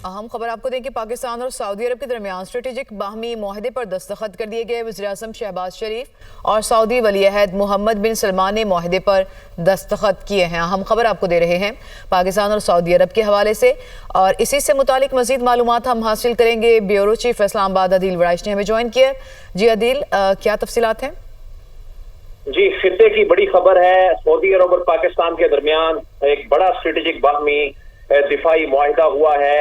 اہم خبر آپ کو دیں کہ پاکستان اور سعودی عرب کے درمیان اسٹریٹجک باہمی معاہدے پر دستخط کر دیے گئے۔ وزیر اعظم شہباز شریف اور سعودی ولی عہد محمد بن سلمان نے معاہدے پر دستخط کیے ہیں۔ اہم خبر آپ کو دے رہے ہیں پاکستان اور سعودی عرب کے حوالے سے، اور اسی سے متعلق مزید معلومات ہم حاصل کریں گے۔ بیورو چیف اسلام آباد عدیل وڑائش نے ہمیں جوائن کیا۔ جی عدیل، کیا تفصیلات ہیں؟ جی، خطے کی بڑی خبر ہے۔ سعودی عرب اور پاکستان کے درمیان ایک بڑا اسٹریٹجک باہمی دفاعی معاہدہ ہوا ہے۔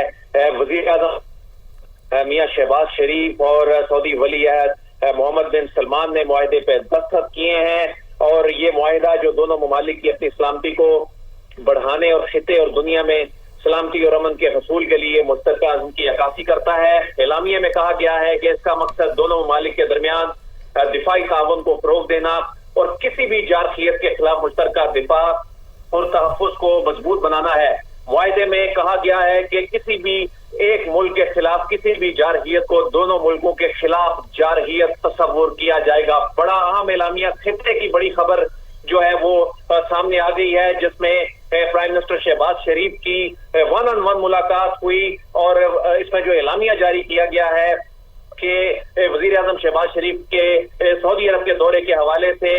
وزیر اعظم میاں شہباز شریف اور سعودی ولی عہد محمد بن سلمان نے معاہدے پہ دستخط کیے ہیں، اور یہ معاہدہ جو دونوں ممالک کی اپنی سلامتی کو بڑھانے اور خطے اور دنیا میں سلامتی اور امن کے حصول کے لیے مشترکہ عزم کی عکاسی کرتا ہے۔ اعلامیے میں کہا گیا ہے کہ اس کا مقصد دونوں ممالک کے درمیان دفاعی تعاون کو فروغ دینا اور کسی بھی جارحیت کے خلاف مشترکہ دفاع اور تحفظ کو مضبوط بنانا ہے۔ معاہدے میں کہا گیا ہے کہ کسی بھی ایک ملک کے خلاف کسی بھی جارحیت کو دونوں ملکوں کے خلاف جارحیت تصور کیا جائے گا۔ بڑا اہم اعلامیہ، خطے کی بڑی خبر جو ہے وہ سامنے آ گئی ہے، جس میں پرائم منسٹر شہباز شریف کی 1-on-1 ملاقات ہوئی، اور اس میں جو اعلامیہ جاری کیا گیا ہے کہ وزیر اعظم شہباز شریف کے سعودی عرب کے دورے کے حوالے سے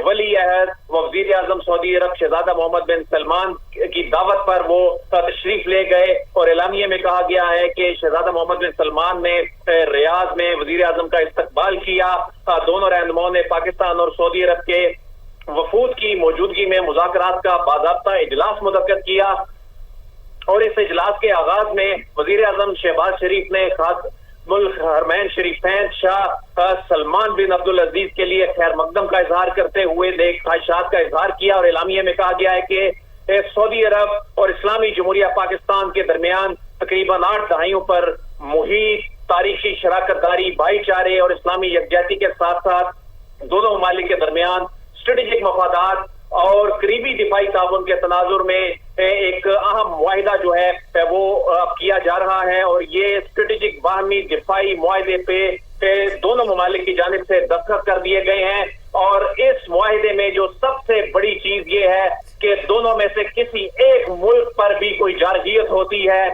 ولی عہد وزیر اعظم سعودی عرب شہزادہ محمد بن سلمان کی دعوت پر وہ تشریف لے گئے، اور اعلامیے میں کہا گیا ہے کہ شہزادہ محمد بن سلمان نے ریاض میں وزیر اعظم کا استقبال کیا۔ دونوں رہنماؤں نے پاکستان اور سعودی عرب کے وفود کی موجودگی میں مذاکرات کا باضابطہ اجلاس منعقد کیا، اور اس اجلاس کے آغاز میں وزیر اعظم شہباز شریف نے خاص ملک حرمین شریفین شاہ سلمان بن عبدالعزیز کے لیے خیر مقدم کا اظہار کرتے ہوئے نیک خواہشات کا اظہار کیا، اور اعلامیے میں کہا گیا ہے کہ سعودی عرب اور اسلامی جمہوریہ پاکستان کے درمیان تقریباً 8 دہائیوں پر محیط تاریخی شراکت داری، بھائی چارے اور اسلامی یکجہتی کے ساتھ ساتھ دونوں ممالک کے درمیان اسٹریٹجک مفادات اور قریبی دفاعی تعاون کے تناظر میں ایک اہم معاہدہ جو ہے وہ کیا جا رہا ہے، اور یہ اسٹریٹجک باہمی دفاعی معاہدے پہ دونوں ممالک کی جانب سے دستخط کر دیے گئے ہیں۔ اور اس معاہدے میں جو سب سے بڑی چیز یہ ہے کہ دونوں میں سے کسی ایک ملک پر بھی کوئی جارحیت ہوتی ہے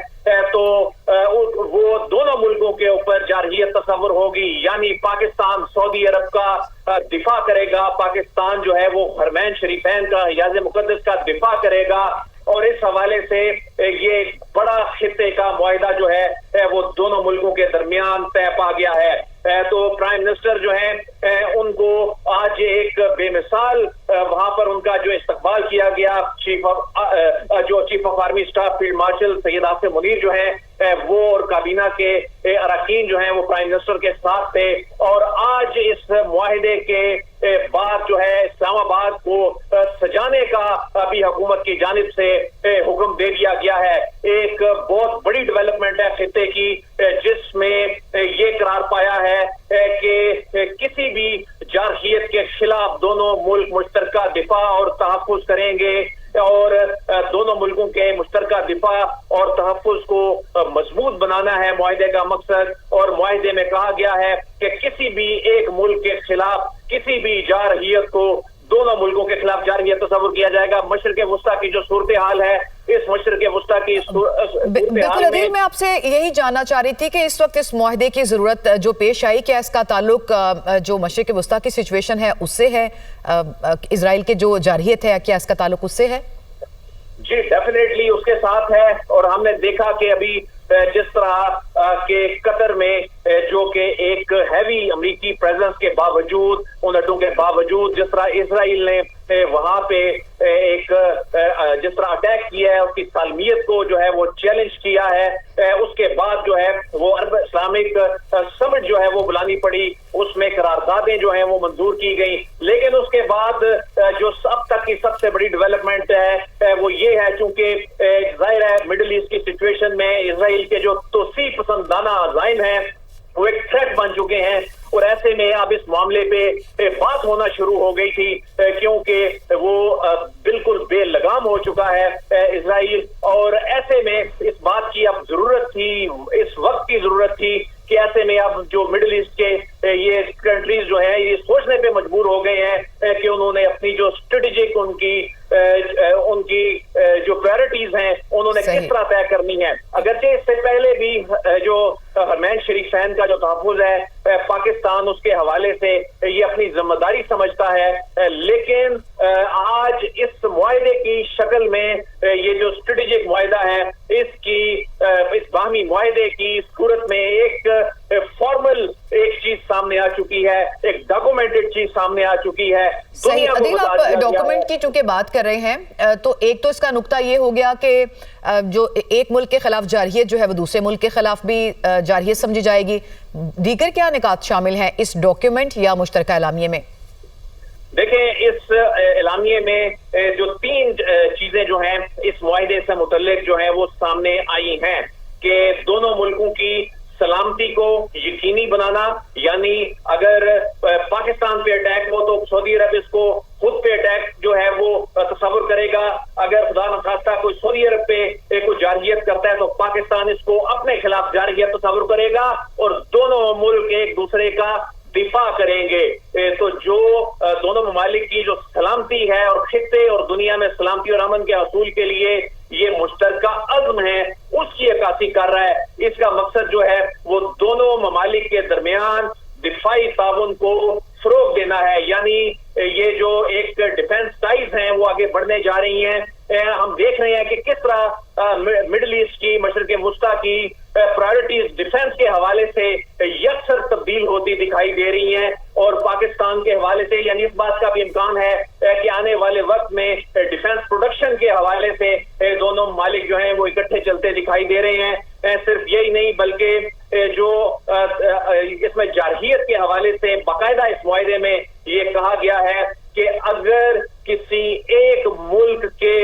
تو وہ دونوں ملکوں کے اوپر جارحیت تصور ہوگی، یعنی پاکستان سعودی عرب کا دفاع کرے گا، پاکستان جو ہے وہ حرمین شریفین کا، حجاز مقدس کا دفاع کرے گا، اور اس حوالے سے یہ بڑا خطے کا معاہدہ جو ہے وہ دونوں ملکوں کے درمیان طے پا گیا ہے۔ تو پرائم منسٹر جو ہیں ان کو آج ایک بے مثال وہاں پر ان کا جو استقبال کیا گیا، chief of army staff field marshal Syed Asif Munir جو ہیں وہ اور کابینہ کے اراکین جو ہیں وہ پرائم منسٹر کے ساتھ تھے، اور آج اس معاہدے کے بعد جو ہے اسلام آباد کو سجانے کا ابھی حکومت کی جانب سے حکم دے دیا گیا ہے۔ ایک بہت بڑی ڈیولپمنٹ ہے خطے کی، جس میں یہ قرار پایا ہے کہ کسی بھی جارحیت کے خلاف دونوں ملک مشترکہ دفاع اور تحفظ کریں گے، اور دونوں ملکوں کے مشترکہ دفاع اور تحفظ کو مضبوط بنانا ہے معاہدے کا مقصد۔ اور معاہدے میں کہا گیا ہے کہ کسی بھی ایک ملک کے خلاف کسی بھی جارحیت کو دونوں ملکوں کے خلاف جارحیت تصور کیا جائے گا۔ مشرق وسطیٰ کی جو صورتحال ہے، اس مشرق وسطیٰ کی بالکل عدیل، میں آپ سے یہی جاننا چاہ رہی تھی کہ اس وقت اس معاہدے کی ضرورت جو پیش آئی، کیا اس کا تعلق جو مشرق وسطیٰ کی سچویشن ہے اس سے ہے؟ اسرائیل کے جو جارحیت ہے، کیا اس کا تعلق اس سے ہے؟ جی ڈیفینیٹلی اس کے ساتھ ہے، اور ہم نے دیکھا کہ ابھی جس طرح کہ قطر میں جو کہ ایک ہیوی امریکی پریزنس کے باوجود، ان اڈوں کے باوجود، جس طرح اسرائیل نے وہاں پہ ایک جس طرح اٹیک کیا ہے، اس کی سالمیت کو جو ہے وہ چیلنج کیا ہے، اس کے بعد جو ہے وہ عرب اسلامک سمٹ جو ہے وہ بلانی پڑی، اس میں قراردادیں جو ہیں وہ منظور کی گئیں، لیکن اس کے بعد جو اب تک کی سب سے بڑی ڈیولپمنٹ ہے وہ یہ ہے، چونکہ ظاہر ہے مڈل ایسٹ کی سچویشن میں اسرائیل کے جو توسیع پسندانہ عزائم ہیں وہ ایک تھریٹ بن چکے ہیں، اور ایسے میں اب اس معاملے پہ بات ہونا شروع ہو گئی تھی، کیونکہ وہ بالکل بے لگام ہو چکا ہے اسرائیل، اور ایسے میں اس بات کی اب ضرورت تھی، اس وقت کی ضرورت تھی کہ ایسے میں اب جو مڈل ایسٹ کے یہ کنٹریز جو ہیں یہ سوچنے پہ مجبور ہو گئے ہیں کہ انہوں نے اپنی جو اسٹریٹجک ان کی ان کی جو پرائرٹیز ہیں انہوں نے کس طرح طے کرنی ہے. اگرچہ اس سے پہلے بھی جو حرمین شریفین کا جو تحفظ ہے پاکستان اس کے حوالے سے یہ اپنی ذمہ داری سمجھتا ہے, لیکن آج اس معاہدے کی شکل میں یہ جو اسٹریٹجک معاہدہ ہے اس باہمی معاہدے کی صورت میں ایک فارمل ایک چیز سامنے آ چکی ہے, ایک ڈاکومنٹڈ چیز سامنے آ چکی ہے. صحیح. عدیل, آپ ڈاکومنٹ کی چونکہ بات کر رہے ہیں تو ایک تو اس کا نقطہ یہ ہو گیا کہ جو ایک ملک کے خلاف جارحیت جو ہے وہ دوسرے ملک کے خلاف بھی جارحیت سمجھی جائے گی. دیگر کیا نکات شامل ہیں اس ڈاکیومنٹ یا مشترکہ اعلامیے میں؟ دیکھیں, اس اعلامیے میں جو 3 چیزیں جو ہیں اس معاہدے سے متعلق جو ہیں وہ سامنے آئی ہیں کہ دونوں ملکوں کی سلامتی کو یقینی بنانا, یعنی اگر پاکستان پہ اٹیک ہو تو سعودی عرب اس کو خود پہ اٹیک جو ہے وہ تصور کرے گا. اگر خدا نخواستہ کوئی سعودی عرب پہ کوئی جارحیت کرتا ہے تو پاکستان اس کو اپنے خلاف جارحیت تصور کرے گا اور دونوں ملک ایک دوسرے کا دفاع کریں گے. تو جو دونوں ممالک کی جو سلامتی ہے اور خطے اور دنیا میں سلامتی اور امن کے حصول کے لیے یہ مشترکہ عزم ہے اس کی عکاسی کر رہا ہے. اس کا مقصد جو ہے وہ دونوں ممالک کے درمیان دفاعی تعاون کو فروغ دینا ہے, یعنی یہ جو ایک ڈیفنس ٹائز ہیں وہ آگے بڑھنے جا رہی ہیں. ہم دیکھ رہے ہیں کہ کس طرح مڈل ایسٹ کی, مشرق وسطیٰ کی پرائرٹیز ڈیفنس کے حوالے سے یکسر تبدیل ہوتی دکھائی دے رہی ہیں اور پاکستان کے حوالے سے یعنی اس بات کا بھی امکان ہے کہ آنے والے وقت میں ڈیفنس پروڈکشن کے حوالے سے دونوں ممالک جو ہیں وہ اکٹھے چلتے دکھائی دے رہے ہیں. صرف یہی نہیں بلکہ جو اس میں جارحیت کے حوالے سے باقاعدہ اس معاہدے میں یہ کہا گیا ہے کہ اگر کسی ایک ملک کے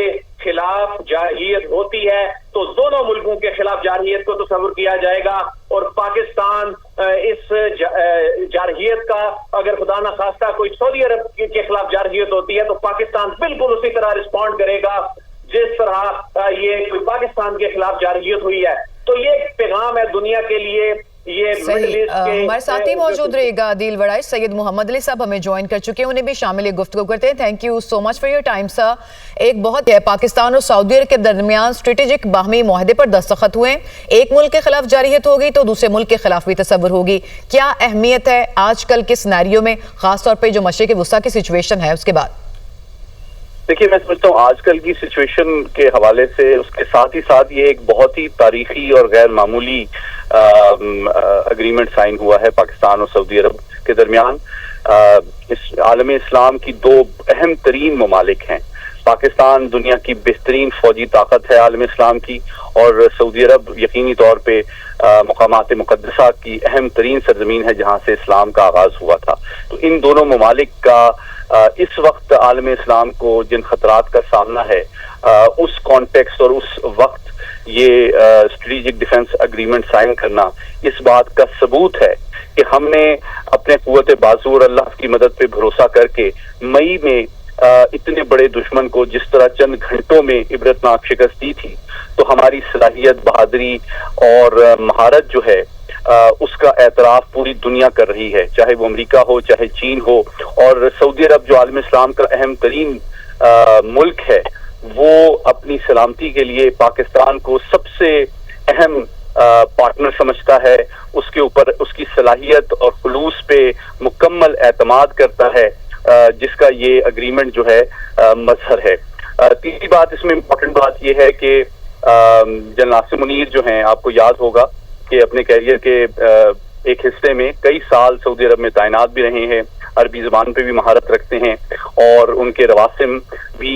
خلاف جارحیت ہوتی ہے تو دونوں ملکوں کے خلاف جارحیت کو تصور کیا جائے گا اور پاکستان اس جارحیت کا اگر خدا نخواستہ کوئی سعودی عرب کے خلاف جارحیت ہوتی ہے تو پاکستان بالکل اسی طرح رسپونڈ کرے گا جس طرح یہ کوئی پاکستان کے خلاف جارحیت ہوئی ہے. تو یہ ایک پیغام ہے دنیا کے لیے. ہمارے ساتھی موجود رہے گا عدیل وڑائی. سید محمد علی صاحب ہمیں جوائن کر چکے ہیں, انہیں بھی شامل گفتگو کرتے ہیں. Thank you so much for your time sir. ایک بہت پاکستان اور سعودی عرب کے درمیان اسٹریٹجک باہمی معاہدے پر دستخط ہوئے. ایک ملک کے خلاف جارحیت ہوگی تو دوسرے ملک کے خلاف بھی تصور ہوگی. کیا اہمیت ہے آج کل کے سیناریو میں, خاص طور پہ جو مشرق وسطیٰ کی سچویشن ہے اس کے بعد؟ دیکھیے, میں سمجھتا ہوں آج کل کی سچویشن کے حوالے سے اس کے ساتھ ہی ساتھ یہ ایک بہت ہی تاریخی اور غیر معمولی اگریمنٹ سائن ہوا ہے پاکستان اور سعودی عرب کے درمیان. اس عالم اسلام کی 2 اہم ترین ممالک ہیں. پاکستان دنیا کی بہترین فوجی طاقت ہے عالم اسلام کی, اور سعودی عرب یقینی طور پہ مقامات مقدسہ کی اہم ترین سرزمین ہے جہاں سے اسلام کا آغاز ہوا تھا. تو ان دونوں ممالک کا اس وقت عالم اسلام کو جن خطرات کا سامنا ہے اس کانٹیکسٹ اور اس وقت یہ اسٹریٹجک ڈیفنس اگریمنٹ سائن کرنا اس بات کا ثبوت ہے کہ ہم نے اپنے قوت بازو اور اللہ کی مدد پہ بھروسہ کر کے مئی میں اتنے بڑے دشمن کو جس طرح چند گھنٹوں میں عبرتناک شکست دی تھی, تو ہماری صلاحیت, بہادری اور مہارت جو ہے اس کا اعتراف پوری دنیا کر رہی ہے, چاہے وہ امریکہ ہو چاہے چین ہو. اور سعودی عرب جو عالم اسلام کا اہم ترین ملک ہے وہ اپنی سلامتی کے لیے پاکستان کو سب سے اہم پارٹنر سمجھتا ہے. اس کے اوپر اس کی صلاحیت اور خلوص پہ مکمل اعتماد کرتا ہے جس کا یہ اگریمنٹ جو ہے مظہر ہے. تیسری بات اس میں امپورٹنٹ بات یہ ہے کہ جنرل ناصر منیر جو ہیں, آپ کو یاد ہوگا کہ اپنے کیریئر کے ایک حصے میں کئی سال سعودی عرب میں تعینات بھی رہے ہیں, عربی زبان پہ بھی مہارت رکھتے ہیں اور ان کے رواسم بھی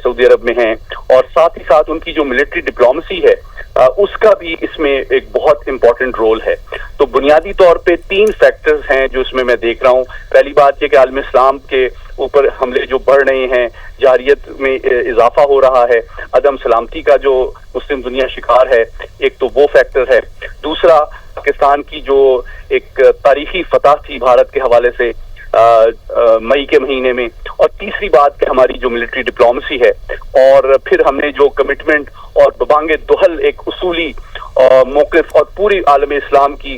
سعودی عرب میں ہیں, اور ساتھ ہی ساتھ ان کی جو ملٹری ڈپلومیسی ہے اس کا بھی اس میں ایک بہت امپورٹنٹ رول ہے. تو بنیادی طور پہ 3 فیکٹرز ہیں جو اس میں دیکھ رہا ہوں. پہلی بات یہ کہ عالم اسلام کے اوپر حملے جو بڑھ رہے ہیں, جارحیت میں اضافہ ہو رہا ہے, عدم سلامتی کا جو مسلم دنیا شکار ہے, ایک تو وہ فیکٹر ہے. دوسرا پاکستان کی جو ایک تاریخی فتح تھی بھارت کے حوالے سے مئی کے مہینے میں, اور تیسری بات کہ ہماری جو ملٹری ڈپلومیسی ہے, اور پھر ہم نے جو کمٹمنٹ اور ببانگ دہل ایک اصولی موقف اور پوری عالم اسلام کی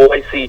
OIC